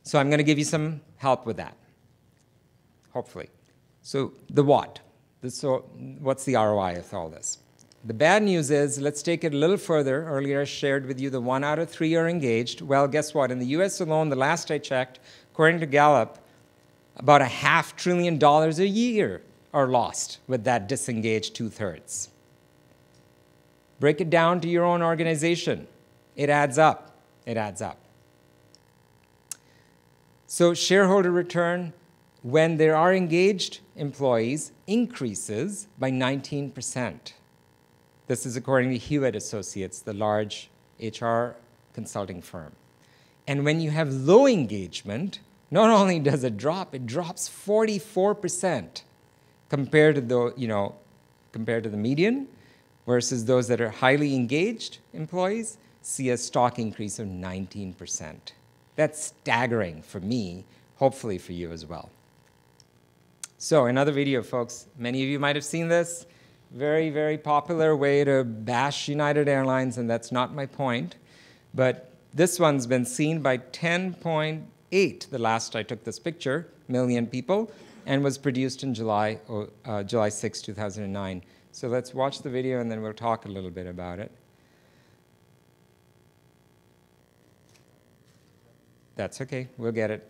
So I'm going to give you some help with that, hopefully. So the what? So what's the ROI of all this? The bad news is, let's take it a little further. Earlier I shared with you the 1 out of 3 are engaged. Well, guess what? In the US alone, the last I checked, according to Gallup, about $500 billion a year are lost with that disengaged 2/3. Break it down to your own organization. It adds up. It adds up. So shareholder return, when there are engaged employees, increases by 19%. This is according to Hewitt Associates, the large HR consulting firm. And when you have low engagement, not only does it drops 44% compared to the median, versus those that are highly engaged employees see a stock increase of 19%. That's staggering for me, hopefully for you as well. So another video, folks. Many of you might have seen this. Very, very popular way to bash United Airlines, and that's not my point. But this one's been seen by 10.8, the last I took this picture, million people, and was produced in July 6, 2009. So let's watch the video, and then we'll talk a little bit about it. That's okay. We'll get it.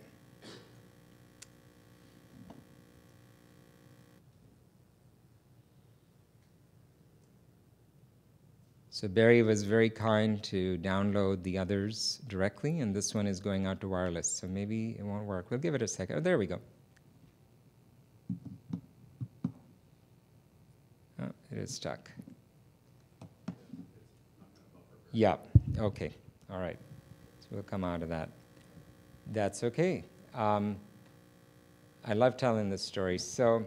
So Barry was very kind to download the others directly, and this one is going out to wireless, so maybe it won't work. We'll give it a second. Oh, there we go. Oh, it is stuck. Yeah, okay, all right. So we'll come out of that. That's okay. I love telling this story. So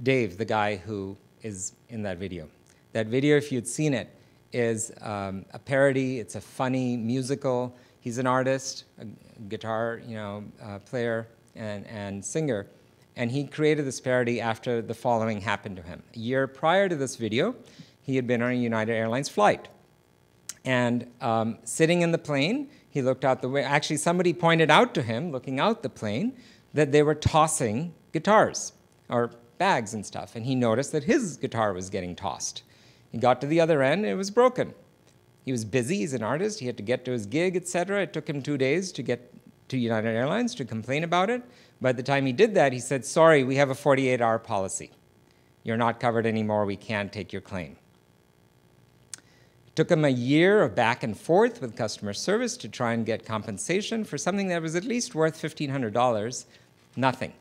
Dave, the guy who is in that video. That video, if you'd seen it, is a parody. It's a funny musical. He's an artist, a guitar player and singer, and he created this parody after the following happened to him. A year prior to this video, he had been on a United Airlines flight. And sitting in the plane, he looked out the window. Actually, somebody pointed out to him, looking out the plane, that they were tossing guitars or bags and stuff, and he noticed that his guitar was getting tossed. He got to the other end, and it was broken. He was busy, he's an artist, he had to get to his gig, etc. It took him 2 days to get to United Airlines to complain about it. By the time he did that, he said, sorry, we have a 48-hour policy. You're not covered anymore, we can't take your claim. It took him a year of back and forth with customer service to try and get compensation for something that was at least worth $1,500. Nothing.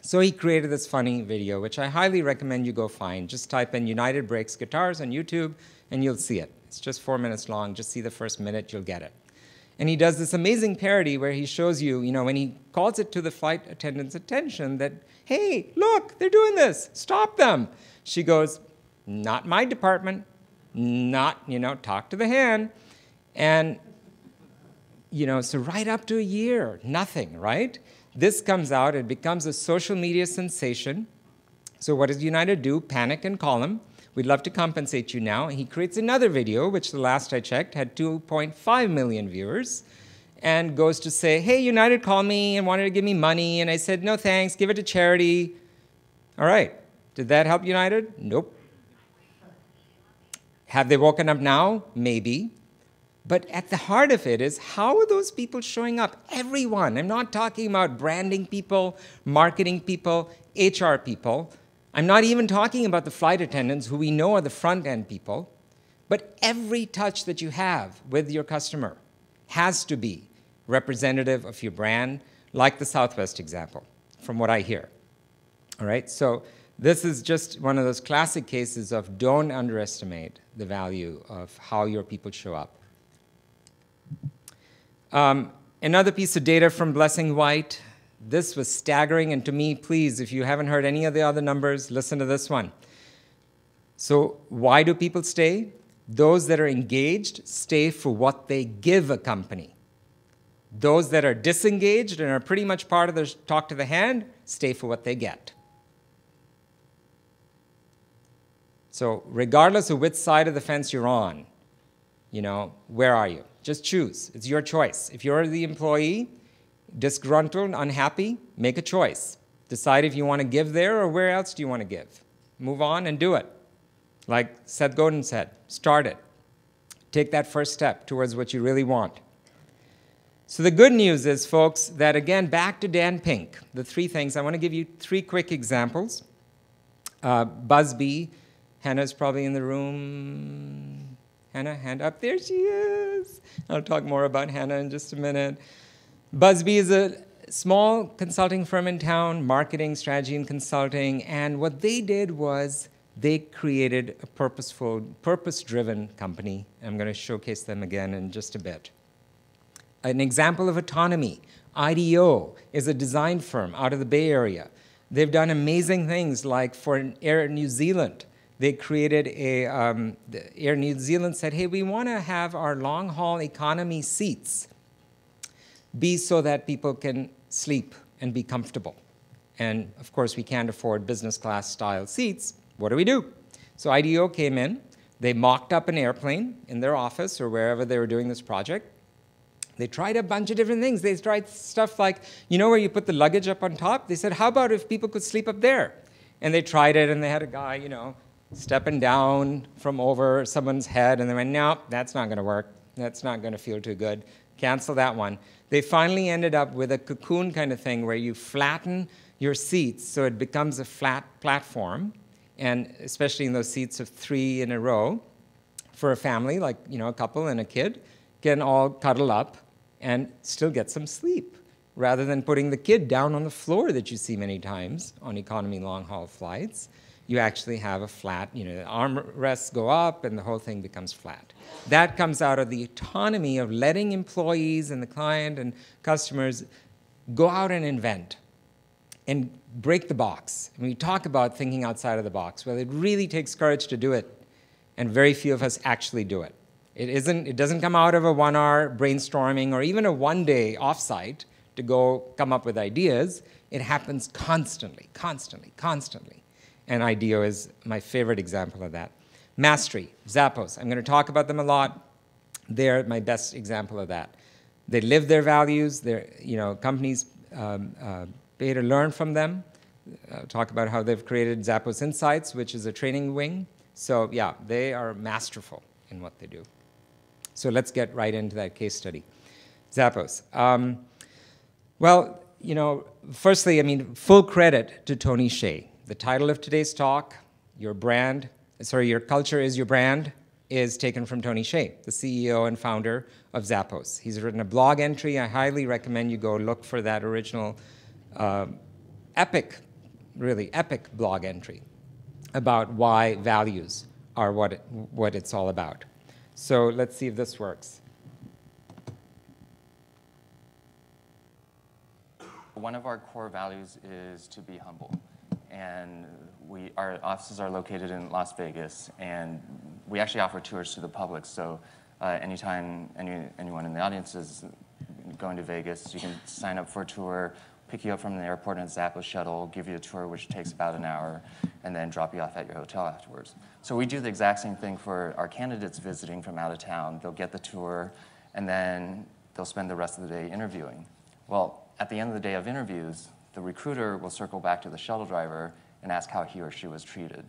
So he created this funny video, which I highly recommend you go find. Just type in United Breaks Guitars on YouTube, and you'll see it. It's just 4 minutes long. Just see the first minute, you'll get it. And he does this amazing parody where he shows you, when he calls it to the flight attendant's attention that, hey, look, they're doing this. Stop them. She goes, not my department. Not, talk to the hand. And, so right up to a year, nothing, right? This comes out, it becomes a social media sensation. So what does United do? Panic and call him. We'd love to compensate you now. He creates another video, which the last I checked had 2.5 million viewers, and goes to say, hey, United called me and wanted to give me money, and I said, no thanks, give it to charity. All right, did that help United? Nope. Have they woken up now? Maybe. But at the heart of it is, how are those people showing up? Everyone. I'm not talking about branding people, marketing people, HR people. I'm not even talking about the flight attendants, who we know are the front-end people. But every touch that you have with your customer has to be representative of your brand, like the Southwest example, from what I hear. All right? So this is just one of those classic cases of don't underestimate the value of how your people show up. Another piece of data from Blessing White. This was staggering, and to me, please, if you haven't heard any of the other numbers, listen to this one. So why do people stay? Those that are engaged stay for what they give a company. Those that are disengaged and are pretty much part of the talk to the hand stay for what they get. So regardless of which side of the fence you're on, You know, where are you? Just choose. It's your choice. If you're the employee, disgruntled, unhappy, make a choice. Decide if you want to give there or where else do you want to give. Move on and do it. Like Seth Godin said, start it. Take that first step towards what you really want. So the good news is, folks, that again, back to Dan Pink, the three things. I want to give you three quick examples. Busby, Hannah's probably in the room. Hannah, hand up. There she is. I'll talk more about Hannah in just a minute. Busby is a small consulting firm in town, marketing, strategy, and consulting. And what they did was they created a purposeful, purpose-driven company. I'm going to showcase them again in just a bit. An example of autonomy, IDEO is a design firm out of the Bay Area. They've done amazing things, like for Air New Zealand. They created Air New Zealand said, hey, we want to have our long-haul economy seats be so that people can sleep and be comfortable. And of course, we can't afford business class style seats. What do we do? So IDEO came in. They mocked up an airplane in their office or wherever they were doing this project. They tried a bunch of different things. They tried stuff like, you know where you put the luggage up on top? They said, how about if people could sleep up there? And they tried it, and they had a guy, you know, stepping down from over someone's head, and they went, no, that's not going to work. That's not going to feel too good. Cancel that one. They finally ended up with a cocoon kind of thing where you flatten your seats so it becomes a flat platform, and especially in those seats of 3 in a row, for a family, like, you know, a couple and a kid, can all cuddle up and still get some sleep, rather than putting the kid down on the floor that you see many times on economy long-haul flights. You actually have a flat, you know, the armrests go up and the whole thing becomes flat. That comes out of the autonomy of letting employees and the client and customers go out and invent and break the box. And we talk about thinking outside of the box. Well, it really takes courage to do it, and very few of us actually do it. It doesn't come out of a 1-hour brainstorming or even a 1-day offsite to go come up with ideas. It happens constantly, constantly, constantly. And IDEO is my favorite example of that. Mastery, Zappos. I'm going to talk about them a lot. They're my best example of that. They live their values. They're, you know, companies pay to learn from them. Talk about how they've created Zappos Insights, which is a training wing. So yeah, they are masterful in what they do. So let's get right into that case study. Zappos. Well, you know, firstly, I mean, full credit to Tony Hsieh. The title of today's talk, Your Culture is Your Brand, is taken from Tony Hsieh, the CEO and founder of Zappos. He's written a blog entry. I highly recommend you go look for that original really epic blog entry about why values are what it's all about. So let's see if this works. One of our core values is to be humble. And our offices are located in Las Vegas, and we actually offer tours to the public. So anytime anyone in the audience is going to Vegas, you can sign up for a tour, pick you up from the airport in a Zappos shuttle, give you a tour which takes about an hour, and then drop you off at your hotel afterwards. So we do the exact same thing for our candidates visiting from out of town. They'll get the tour, and then they'll spend the rest of the day interviewing. Well, at the end of the day of interviews, the recruiter will circle back to the shuttle driver and ask how he or she was treated.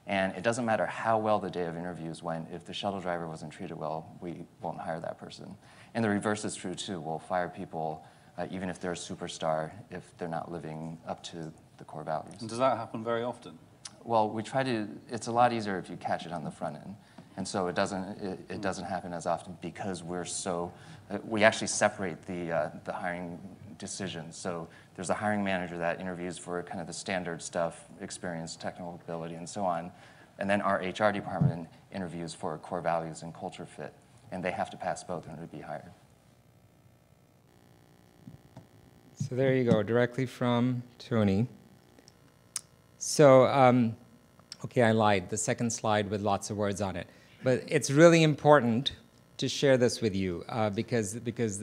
And it doesn't matter how well the day of interviews went. If the shuttle driver wasn't treated well, we won't hire that person. And the reverse is true, too. We'll fire people, even if they're a superstar, if they're not living up to the core values. And does that happen very often? Well, we try to. It's a lot easier if you catch it on the front end. And so it doesn't happen as often because we actually separate the hiring decisions. So there's a hiring manager that interviews for kind of the standard stuff, experience, technical ability, and so on. And then our HR department interviews for core values and culture fit. And they have to pass both in order to be hired. So there you go, directly from Tony. So, okay, I lied. The second slide with lots of words on it. But it's really important to share this with you because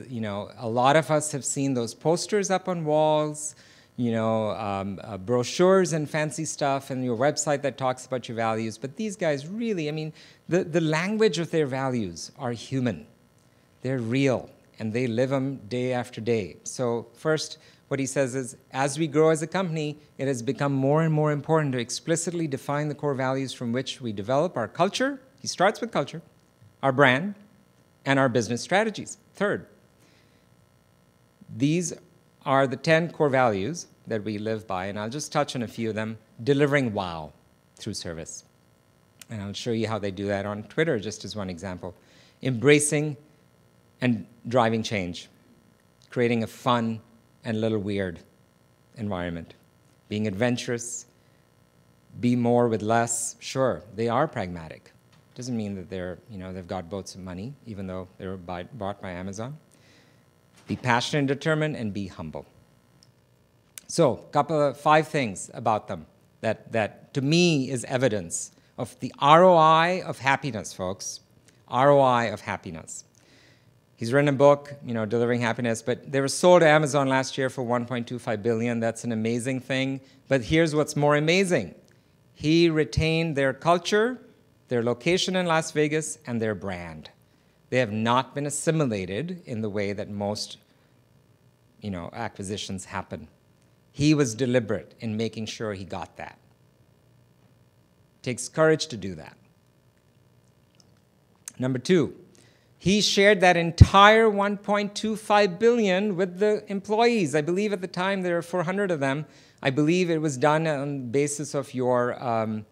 you know, a lot of us have seen those posters up on walls. brochures and fancy stuff and your website that talks about your values. But these guys really, I mean, the language of their values are human. They're real, and they live them day after day. So first, what he says is, as we grow as a company, it has become more and more important to explicitly define the core values from which we develop our culture. He starts with culture, our brand, and our business strategies. Third, these are the 10 core values that we live by, and I'll just touch on a few of them. Delivering wow through service. And I'll show you how they do that on Twitter, just as one example. Embracing and driving change. Creating a fun and a little weird environment. Being adventurous. Be more with less. Sure, they are pragmatic. Doesn't mean that they've got boats of money, even though they were bought by Amazon. Be passionate and determined, and be humble. So, five things about them that to me is evidence of the ROI of happiness, folks. ROI of happiness. He's written a book, Delivering Happiness, but they were sold to Amazon last year for $1.25 billion. That's an amazing thing. But here's what's more amazing. He retained their culture, their location in Las Vegas, and their brand. They have not been assimilated in the way that most, acquisitions happen. He was deliberate in making sure he got that. It takes courage to do that. Number two, he shared that entire $1.25 billion with the employees. I believe at the time there were 400 of them. I believe it was done on the basis of the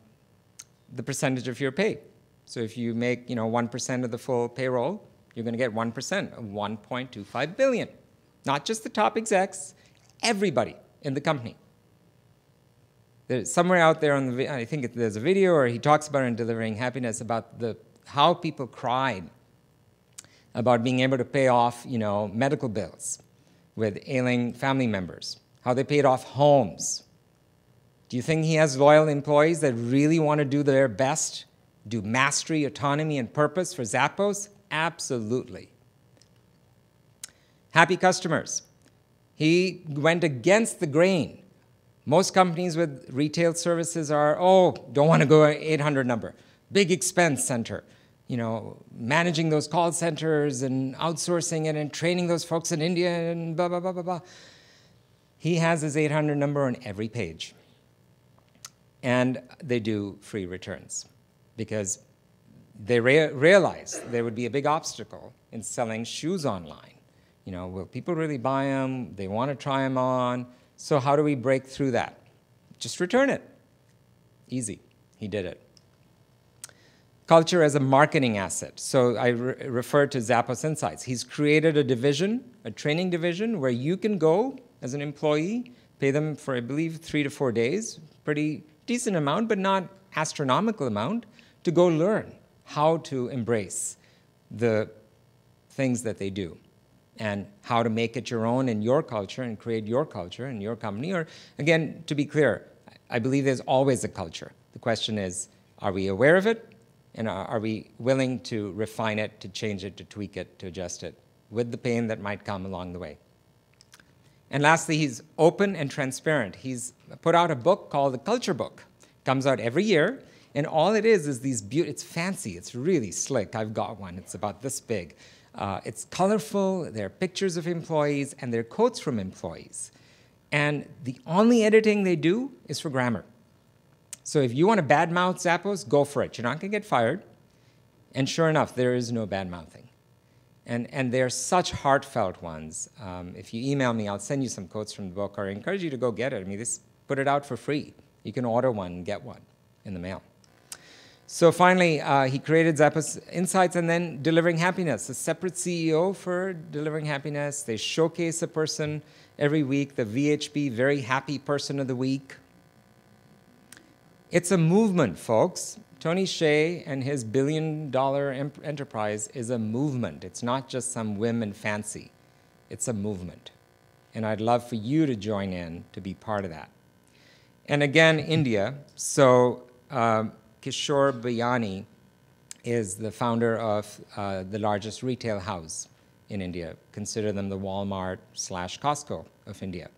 percentage of your pay. So if you make 1% of the full payroll, you're going to get 1% of $1.25 billion. Not just the top execs, everybody in the company. There's somewhere out there I think there's a video, or he talks about it in Delivering Happiness, about how people cried about being able to pay off medical bills with ailing family members, how they paid off homes. Do you think he has loyal employees that really want to do their best, do mastery, autonomy, and purpose for Zappos? Absolutely. Happy customers. He went against the grain. Most companies with retail services are, don't want to go 800 number. Big expense center. Managing those call centers and outsourcing it and training those folks in India and blah, blah, blah, blah, blah. He has his 800 number on every page. And they do free returns because they realize there would be a big obstacle in selling shoes online. Will people really buy them? They want to try them on. So how do we break through that? Just return it. Easy. He did it. Culture as a marketing asset. So I refer to Zappos Insights. He's created a division, a training division, where you can go as an employee, pay them for, I believe, 3 to 4 days, pretty decent amount, but not astronomical amount, to go learn how to embrace the things that they do and how to make it your own in your culture and create your culture in your company. Or, again, to be clear, I believe there's always a culture. The question is, are we aware of it? And are we willing to refine it, to change it, to tweak it, to adjust it, with the pain that might come along the way? And lastly, he's open and transparent. He's put out a book called The Culture Book. Comes out every year, and all it is these it's fancy, it's really slick. I've got one, it's about this big. It's colorful, there are pictures of employees, and there are quotes from employees. And the only editing they do is for grammar. So if you want to badmouth Zappos, go for it. You're not going to get fired. And sure enough, there is no badmouthing. And they're such heartfelt ones. If you email me, I'll send you some quotes from the book, or I encourage you to go get it. I mean, put it out for free. You can order one and get one in the mail. So finally, he created Zappos Insights and then Delivering Happiness, a separate CEO for Delivering Happiness. They showcase a person every week, the VHB, Very Happy Person of the Week. It's a movement, folks. Tony Hsieh and his billion-dollar enterprise is a movement. It's not just some whim and fancy. It's a movement. And I'd love for you to join in to be part of that. And again, India. So Kishore Bayani is the founder of the largest retail house in India. Consider them the Walmart/Costco of India.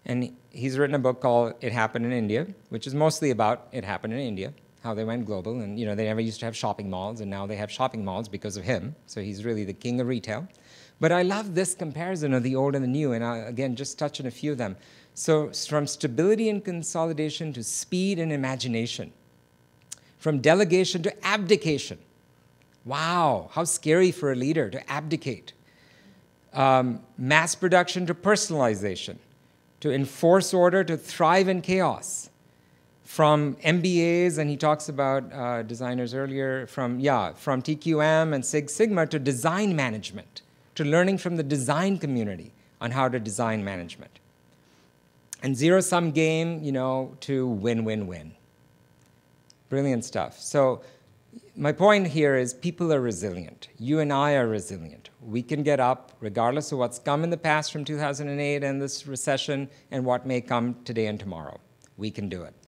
And he's written a book called It Happened in India, which is mostly about it happened in India, how they went global. And you know, they never used to have shopping malls, and now they have shopping malls because of him. So he's really the king of retail. But I love this comparison of the old and the new, and I'll, again, just touch on a few of them. So from stability and consolidation to speed and imagination, from delegation to abdication. Wow, how scary for a leader to abdicate. Mass production to personalization, to enforce order, to thrive in chaos. From MBAs, and he talks about designers earlier, from TQM and Six Sigma to design management, to learning from the design community on how to design management. And zero-sum game, you know, to win-win-win. Brilliant stuff. So my point here is people are resilient. You and I are resilient. We can get up regardless of what's come in the past from 2008 and this recession and what may come today and tomorrow. We can do it.